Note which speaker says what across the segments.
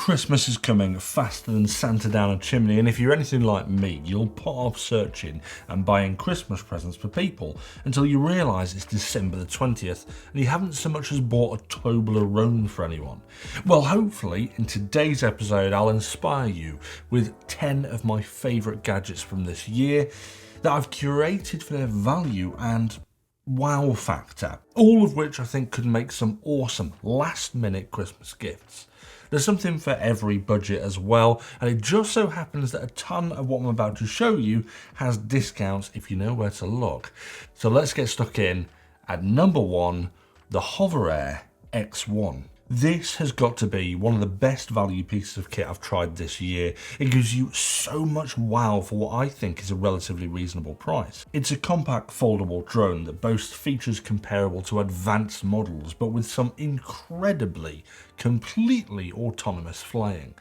Speaker 1: Christmas is coming faster than Santa down a chimney, and if you're anything like me, you'll put off searching and buying Christmas presents for people until you realise it's December the 20th and you haven't so much as bought a Toblerone for anyone. Well, hopefully in today's episode I'll inspire you with 10 of my favourite gadgets from this year that I've curated for their value and wow factor, all of which I think could make some awesome last minute Christmas gifts. There's something for every budget as well, and it just so happens that a ton of what I'm about to show you has discounts if you know where to look. So let's get stuck in at number 1, the Hover Air X1. This has got to be one of the best value pieces of kit I've tried this year. It gives you so much wow for what I think is a relatively reasonable price. It's a compact foldable drone that boasts features comparable to advanced models, but with some incredibly, completely autonomous flying.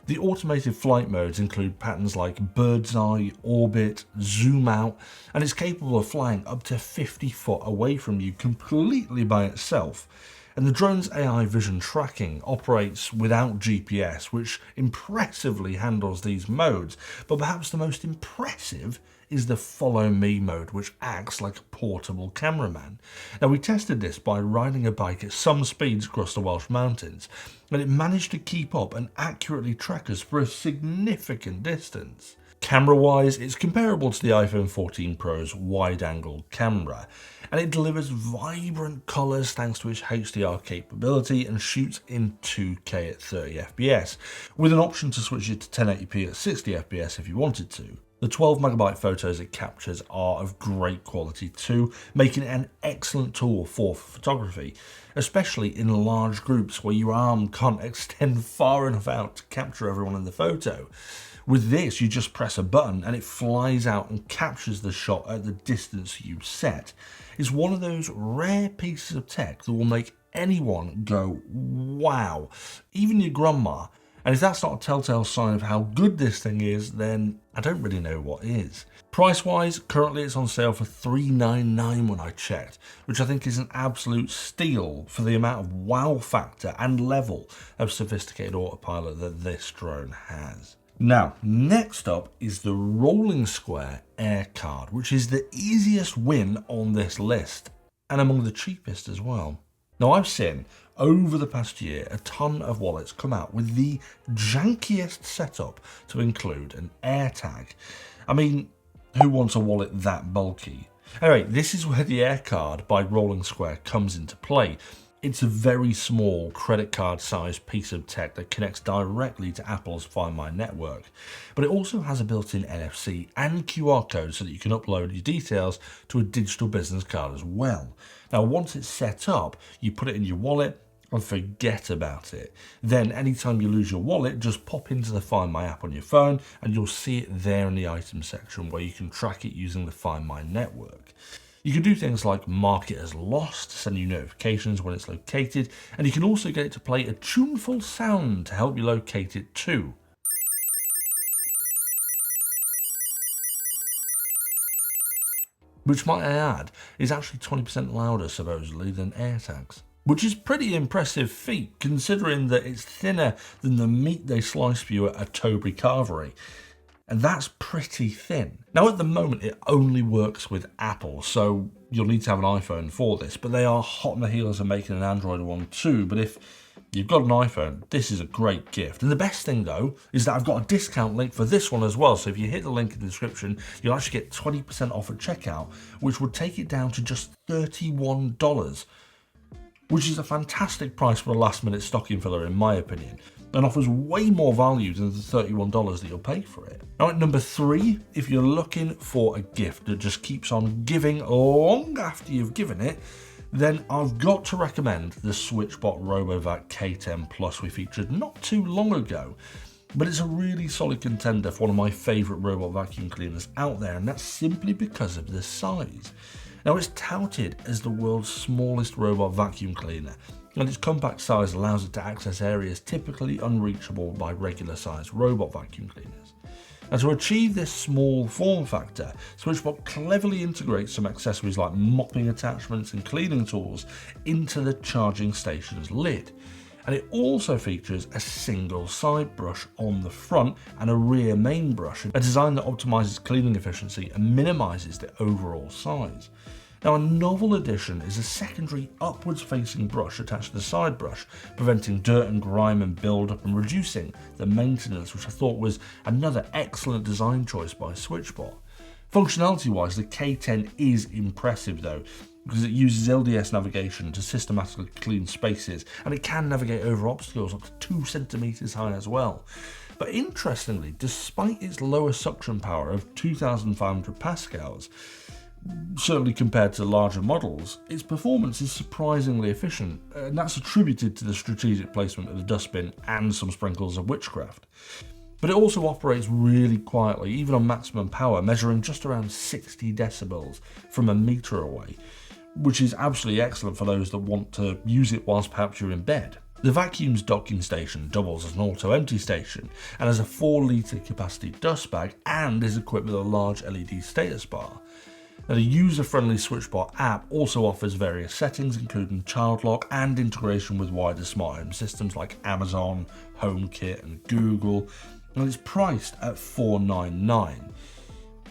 Speaker 1: The automated flight modes include patterns like bird's eye, orbit, zoom out, and it's capable of flying up to 50 foot away from you completely by itself. And the drone's AI vision tracking operates without GPS, which impressively handles these modes. But perhaps the most impressive is the follow me mode, which acts like a portable cameraman. Now, we tested this by riding a bike at some speeds across the Welsh mountains, and it managed to keep up and accurately track us for a significant distance. Camera-wise, it's comparable to the iPhone 14 Pro's wide-angle camera, and it delivers vibrant colours thanks to its HDR capability and shoots in 2K at 30 FPS, with an option to switch it to 1080p at 60 FPS if you wanted to. The 12MB photos it captures are of great quality too, making it an excellent tool for photography, especially in large groups where your arm can't extend far enough out to capture everyone in the photo. With this, you just press a button and it flies out and captures the shot at the distance you set. It's one of those rare pieces of tech that will make anyone go, wow, even your grandma. And if that's not a telltale sign of how good this thing is, then I don't really know what is. Price-wise, currently it's on sale for $399 when I checked, which I think is an absolute steal for the amount of wow factor and level of sophisticated autopilot that this drone has. Now, next up is the Rolling Square Air Card, which is the easiest win on this list, and among the cheapest as well. Now, I've seen, over the past year, a ton of wallets come out with the jankiest setup to include an AirTag. I mean, who wants a wallet that bulky? Anyway, this is where the Air Card by Rolling Square comes into play. It's a very small credit card sized piece of tech that connects directly to Apple's Find My network, but it also has a built-in NFC and QR code so that you can upload your details to a digital business card as well. Now, once it's set up, you put it in your wallet and forget about it. Then anytime you lose your wallet, just pop into the Find My app on your phone and you'll see it there in the items section where you can track it using the Find My network. You can do things like mark it as lost, send you notifications when it's located, and you can also get it to play a tuneful sound to help you locate it too. Which, might I add, is actually 20% louder supposedly than AirTags. Which is pretty impressive feat considering that it's thinner than the meat they slice for you at a Toby Carvery. And that's pretty thin. Now, at the moment, it only works with Apple, so you'll need to have an iPhone for this, but they are hot on the heels of making an Android one too. But if you've got an iPhone, this is a great gift. And the best thing, though, is that I've got a discount link for this one as well. So if you hit the link in the description, you'll actually get 20% off at checkout, which would take it down to just $31, which is a fantastic price for a last-minute stocking filler, in my opinion, and offers way more value than the $31 that you'll pay for it. Now, at number 3, if you're looking for a gift that just keeps on giving long after you've given it, then I've got to recommend the SwitchBot RoboVac K10 Plus we featured not too long ago. But it's a really solid contender for one of my favourite robot vacuum cleaners out there, and that's simply because of the size. Now, it's touted as the world's smallest robot vacuum cleaner, and its compact size allows it to access areas typically unreachable by regular sized robot vacuum cleaners. And to achieve this small form factor, SwitchBot cleverly integrates some accessories like mopping attachments and cleaning tools into the charging station's lid. And it also features a single side brush on the front and a rear main brush, a design that optimises cleaning efficiency and minimises the overall size. Now, a novel addition is a secondary upwards facing brush attached to the side brush, preventing dirt and grime and build-up and reducing the maintenance, which I thought was another excellent design choice by SWitchBot. Functionality-wise, the K10 is impressive though, because it uses LDS navigation to systematically clean spaces, and it can navigate over obstacles up to 2 centimeters high as well. But interestingly, despite its lower suction power of 2,500 pascals, certainly compared to larger models, its performance is surprisingly efficient, and that's attributed to the strategic placement of the dustbin and some sprinkles of witchcraft. But it also operates really quietly, even on maximum power, measuring just around 60 decibels from a meter away, which is absolutely excellent for those that want to use it whilst perhaps you're in bed. The vacuum's docking station doubles as an auto-empty station and has a 4-litre capacity dust bag and is equipped with a large LED status bar. Now, the user-friendly SWitchBot app also offers various settings, including child lock and integration with wider smart home systems like Amazon, HomeKit and Google, and it's priced at $499.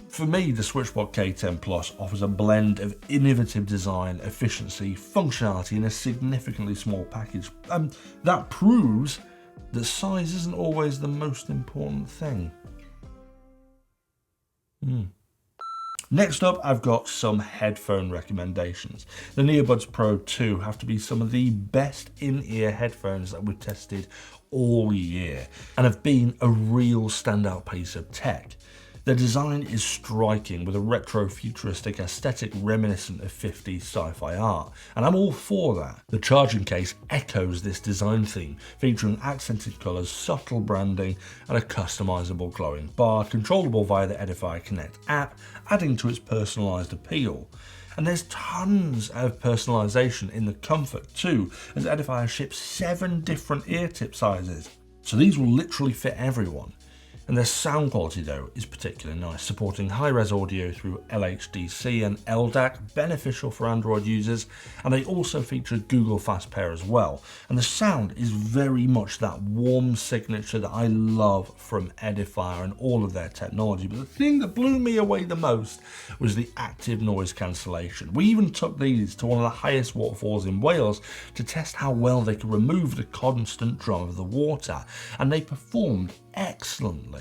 Speaker 1: For me, the SWitchBot K10 Plus offers a blend of innovative design, efficiency, functionality in a significantly small package. That proves that size isn't always the most important thing. Next up, I've got some headphone recommendations. The earbuds Pro 2 have to be some of the best in-ear headphones that we've tested all year and have been a real standout piece of tech. Their design is striking with a retro-futuristic aesthetic reminiscent of 50s sci-fi art, and I'm all for that. The charging case echoes this design theme, featuring accented colours, subtle branding, and a customisable glowing bar, controllable via the Edifier Connect app, adding to its personalised appeal. And there's tons of personalisation in the comfort too, as Edifier ships 7 different ear tip sizes, so these will literally fit everyone. And their sound quality though is particularly nice, supporting high-res audio through LHDC and LDAC, beneficial for Android users, and they also feature Google Fast Pair as well. And the sound is very much that warm signature that I love from Edifier and all of their technology. But the thing that blew me away the most was the active noise cancellation. We even took these to one of the highest waterfalls in Wales to test how well they could remove the constant drum of the water, and they performed excellently.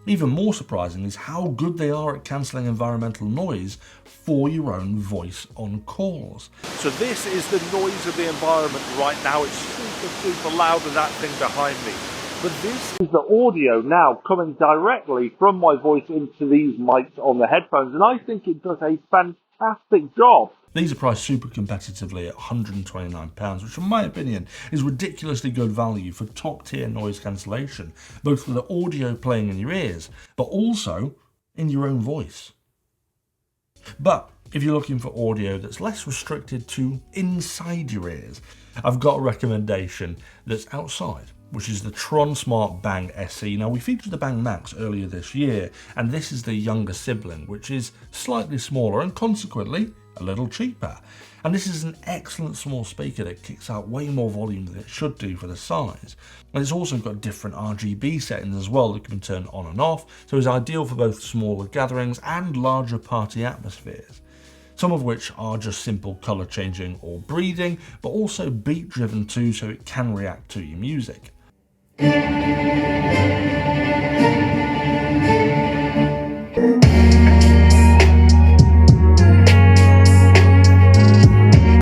Speaker 1: Even more surprising is how good they are at cancelling environmental noise for your own voice on calls. So this is the noise of the environment right now. It's super loud with that thing behind me. But this is the audio now coming directly from my voice into these mics on the headphones, and I think it does a fantastic job. These are priced super competitively at £129, which in my opinion is ridiculously good value for top tier noise cancellation, both for the audio playing in your ears, but also in your own voice. But if you're looking for audio that's less restricted to inside your ears, I've got a recommendation that's outside, which is the Tron Smart Bang SE. Now, we featured the Bang Max earlier this year, and this is the younger sibling, which is slightly smaller and consequently a little cheaper. And this is an excellent small speaker that kicks out way more volume than it should do for the size. And it's also got different RGB settings as well that can be turned on and off, so it's ideal for both smaller gatherings and larger party atmospheres. Some of which are just simple colour changing or breathing, but also beat driven too, so it can react to your music.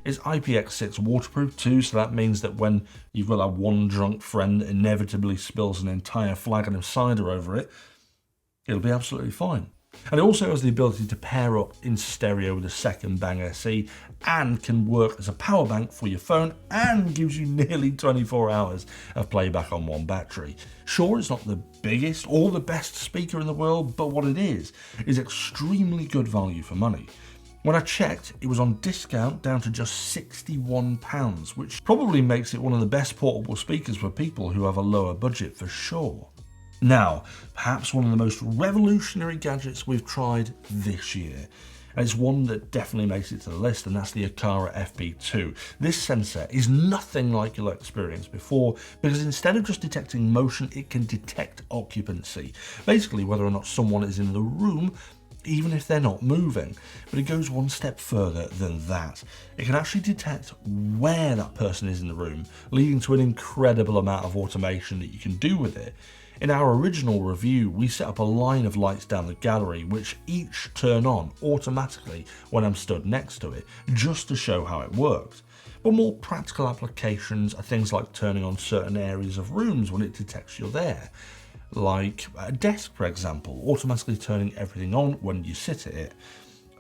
Speaker 1: It's IPX6 waterproof too, so that means that when you've got that one drunk friend that inevitably spills an entire flagon of cider over it, it'll be absolutely fine. And it also has the ability to pair up in stereo with a second Bang SE and can work as a power bank for your phone and gives you nearly 24 hours of playback on one battery. Sure, it's not the biggest or the best speaker in the world, but what it is extremely good value for money. When I checked, it was on discount down to just £61, which probably makes it one of the best portable speakers for people who have a lower budget for sure. Now, perhaps one of the most revolutionary gadgets we've tried this year, And it's one that definitely makes it to the list, and that's the Aqara FP2. This sensor is nothing like you'll experience before, because instead of just detecting motion, it can detect occupancy. Basically, whether or not someone is in the room, even if they're not moving. But it goes one step further than that. It can actually detect where that person is in the room, leading to an incredible amount of automation that you can do with it. In our original review, we set up a line of lights down the gallery, which each turn on automatically when I'm stood next to it, just to show how it works. But more practical applications are things like turning on certain areas of rooms when it detects you're there. Like a desk, for example, automatically turning everything on when you sit at it.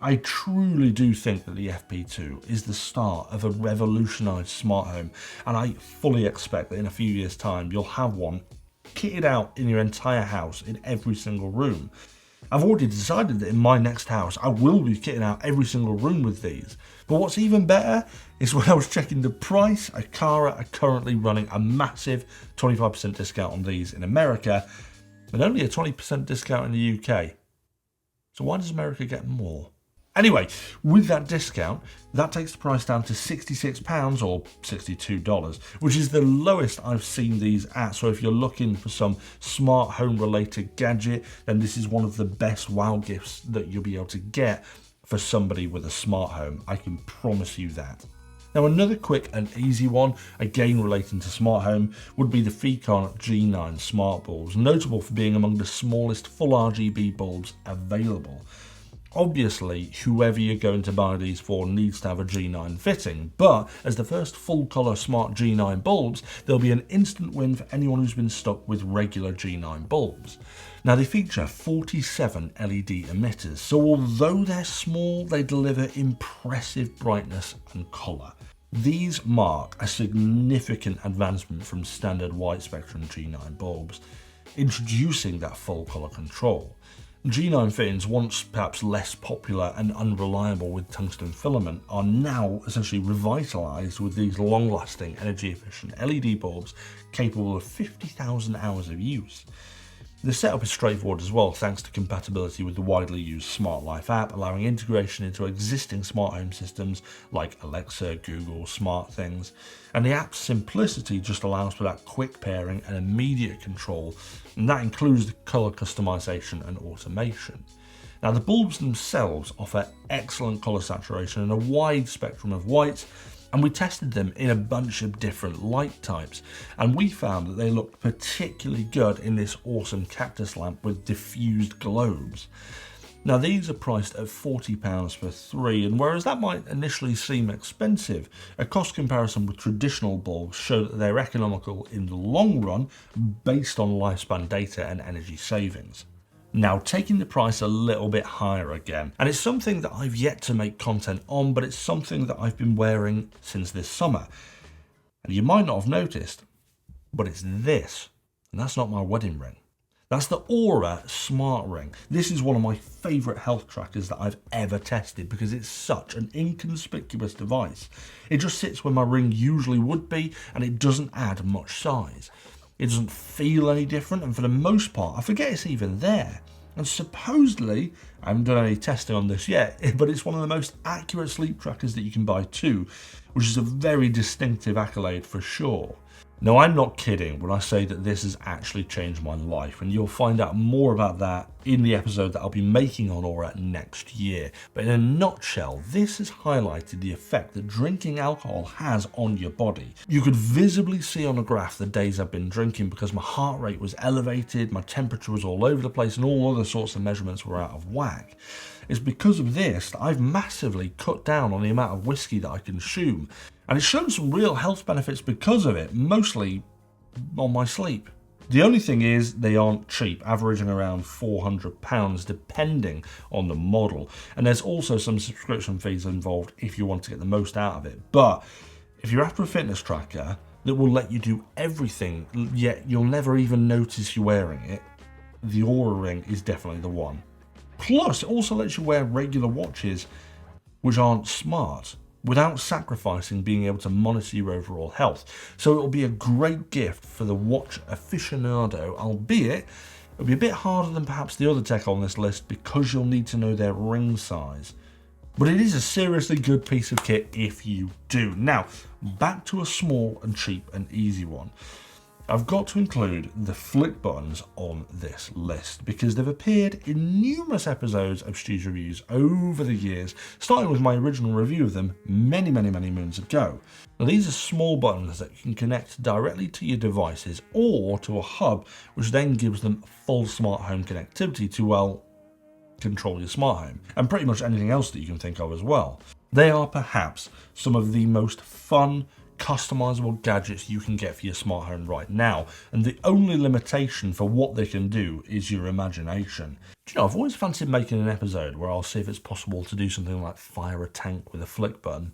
Speaker 1: I truly do think that the FP2 is the start of a revolutionised smart home, and I fully expect that in a few years' time you'll have one kitted out in your entire house in every single room. I've already decided that in my next house I will be kitting out every single room with these. But what's even better is when I was checking the price, Aqara are currently running a massive 25% discount on these in America and only a 20% discount in the UK. So why does America get more? Anyway, with that discount, that takes the price down to £66 or $62, which is the lowest I've seen these at. So if you're looking for some smart home related gadget, then this is one of the best wow gifts that you'll be able to get for somebody with a smart home. I can promise you that. Now, another quick and easy one, again relating to smart home, would be the Ficon G9 smart bulbs, notable for being among the smallest full RGB bulbs available. Obviously, whoever you're going to buy these for needs to have a G9 fitting, but as the first full-colour smart G9 bulbs, they'll be an instant win for anyone who's been stuck with regular G9 bulbs. Now, they feature 47 LED emitters, so although they're small, they deliver impressive brightness and colour. These mark a significant advancement from standard wide spectrum G9 bulbs, introducing that full colour control. G9 fittings, once perhaps less popular and unreliable with tungsten filament, are now essentially revitalised with these long-lasting, energy-efficient LED bulbs capable of 50,000 hours of use. The setup is straightforward as well, thanks to compatibility with the widely used Smart Life app, allowing integration into existing smart home systems like Alexa, Google, SmartThings. And the app's simplicity just allows for that quick pairing and immediate control, and that includes the colour customization and automation. Now, the bulbs themselves offer excellent colour saturation and a wide spectrum of whites, and we tested them in a bunch of different light types, and we found that they looked particularly good in this awesome cactus lamp with diffused globes. Now, these are priced at £40 for 3, and whereas that might initially seem expensive, a cost comparison with traditional bulbs show that they're economical in the long run based on lifespan data and energy savings. Now, taking the price a little bit higher again, and it's something that I've yet to make content on, but it's something that I've been wearing since this summer. And you might not have noticed, but it's this, and that's not my wedding ring. That's the Aura Smart Ring. This is one of my favourite health trackers that I've ever tested because it's such an inconspicuous device. It just sits where my ring usually would be, and it doesn't add much size. It doesn't feel any different, and for the most part, I forget it's even there. And supposedly, I haven't done any testing on this yet, but it's one of the most accurate sleep trackers that you can buy too, which is a very distinctive accolade for sure. Now, I'm not kidding when I say that this has actually changed my life, and you'll find out more about that in the episode that I'll be making on Aura next year. But in a nutshell, this has highlighted the effect that drinking alcohol has on your body. You could visibly see on a graph the days I've been drinking because my heart rate was elevated, my temperature was all over the place, and all other sorts of measurements were out of whack. It's because of this that I've massively cut down on the amount of whiskey that I consume. And it's shown some real health benefits because of it, mostly on my sleep. The only thing is they aren't cheap, averaging around £400 depending on the model. And there's also some subscription fees involved if you want to get the most out of it. But if you're after a fitness tracker that will let you do everything, yet you'll never even notice you're wearing it, the Aura Ring is definitely the one. Plus, it also lets you wear regular watches which aren't smart, without sacrificing being able to monitor your overall health. So it'll be a great gift for the watch aficionado, albeit it'll be a bit harder than perhaps the other tech on this list because you'll need to know their ring size. But it is a seriously good piece of kit if you do. Now, back to a small and cheap and easy one. I've got to include the flick buttons on this list because they've appeared in numerous episodes of STU'S Reviews over the years, starting with my original review of them many moons ago. Now, these are small buttons that you can connect directly to your devices or to a hub, which then gives them full smart home connectivity to, well, control your smart home and pretty much anything else that you can think of as well. They are perhaps some of the most fun, customizable gadgets you can get for your smart home right now, and the only limitation for what they can do is your imagination. Do you know, I've always fancied making an episode where I'll see if it's possible to do something like fire a tank with a flick button.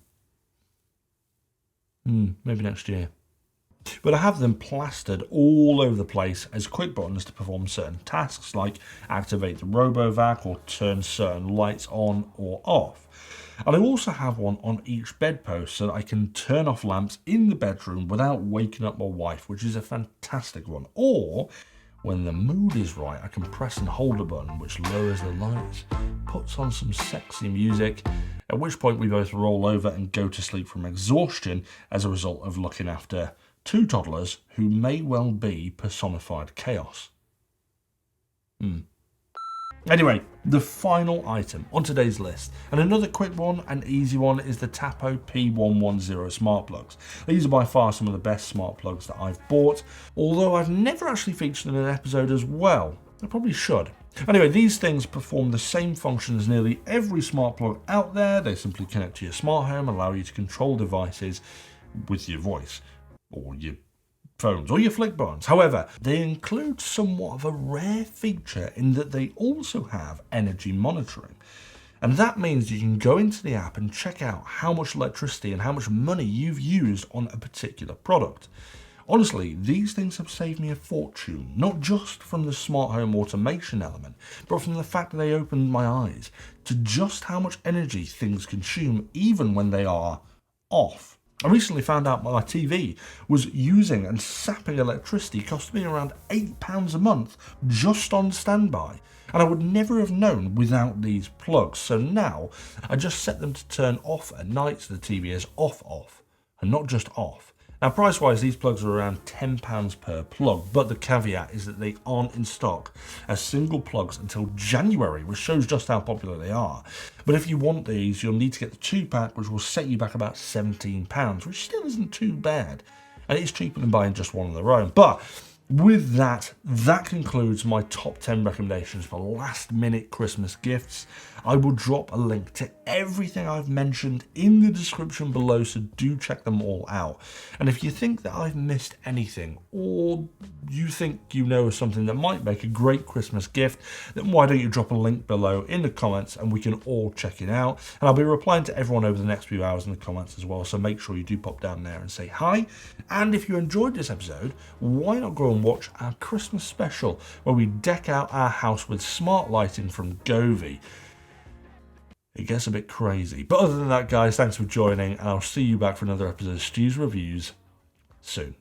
Speaker 1: Maybe next year. But I have them plastered all over the place as quick buttons to perform certain tasks like activate the RoboVac or turn certain lights on or off. And I also have one on each bedpost so that I can turn off lamps in the bedroom without waking up my wife, which is a fantastic one. Or, when the mood is right, I can press and hold a button which lowers the lights, puts on some sexy music, at which point we both roll over and go to sleep from exhaustion as a result of looking after two toddlers who may well be personified chaos. Anyway, the final item on today's list, and another quick one and easy one, is the Tapo P110 smart plugs. These are by far some of the best smart plugs that I've bought, although I've never actually featured in an episode as well. I probably should. Anyway, these things perform the same function as nearly every smart plug out there. They simply connect to your smart home, allow you to control devices with your voice or your phones or your flick buttons. However, they include somewhat of a rare feature in that they also have energy monitoring. And that means you can go into the app and check out how much electricity and how much money you've used on a particular product. Honestly, these things have saved me a fortune, not just from the smart home automation element, but from the fact that they opened my eyes to just how much energy things consume even when they are off. I recently found out my TV was using and sapping electricity, costing me around £8 a month just on standby. And I would never have known without these plugs. So now I just set them to turn off at night so the TV is off, and not just off. Now, price-wise, these plugs are around £10 per plug, but the caveat is that they aren't in stock as single plugs until January, which shows just how popular they are. But if you want these, you'll need to get the 2-pack, which will set you back about £17, which still isn't too bad. And it's cheaper than buying just one on their own. But with that concludes my top 10 recommendations for last-minute Christmas gifts. I will drop a link to everything I've mentioned in the description below, so do check them all out. And if you think that I've missed anything, or you think you know of something that might make a great Christmas gift, then why don't you drop a link below in the comments and we can all check it out. And I'll be replying to everyone over the next few hours in the comments as well, so make sure you do pop down there and say hi. And if you enjoyed this episode, why not go and watch our Christmas special where we deck out our house with smart lighting from Govee. It gets a bit crazy. But other than that, guys, thanks for joining, and I'll see you back for another episode of STU'S Reviews soon.